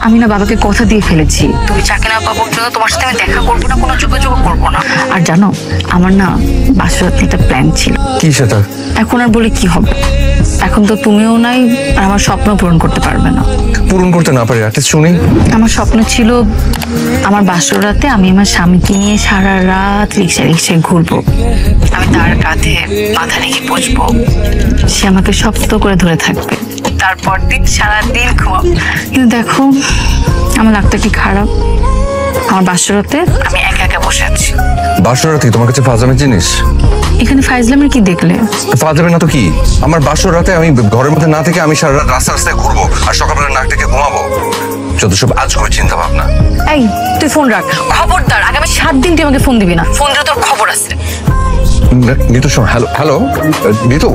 আমি না বাবাকে কথা দিয়ে ফেলেছি, তুমি চাকরি না পাবো জন্য তোমার সাথে আমি দেখা করবো না, কোনো যোগাযোগ করবো না। আর জানো, আমার না বাসরাতে একটা প্ল্যান ছিল। কি সেটা? এখন আর বলে কি হবে, এখন তো তুমিও নাই, আর আমার স্বপ্ন পূরণ করতে পারবে না। পূরণ করতে না পারি আর্টিস্ট শুনি। আমার স্বপ্ন ছিল আমার বাসরাতে আমি আমার স্বামীকে নিয়ে সারা রাত রিক্সায় ঘুরবো, আমি তার কাঁধে মাথা রেখে বসবো, সে আমাকে শক্ত করে ধরে থাকবে, তারপর দিন সারাদিন ঘুমাবো। কিন্তু দেখো আমার লাগটা কি খারাপ, আমার বাসরাতে আমি একা একা বসে আছি। বাসরাতে তোমার কাছে ফাজলামি জিনিস? এখানে ফাইজলামের কি দেখলে? ফাজলামি না তো কি? আমার বাসরাতে আমি ঘরের মধ্যে না থেকে আমি সারা রাত রাস্তায় ঘুরবো আর সকালবেলা নাক থেকে ঘুমাবো, যত সব আজ করে চিন্তা ভাবনা। এই তুই ফোন রাখ, খবরদার আগামী 7 দিন তুই আমাকে ফোন দিবি না, ফোন দিলে তোর খবর আছে। নিতু শোন, হ্যালো হ্যালো নিতু।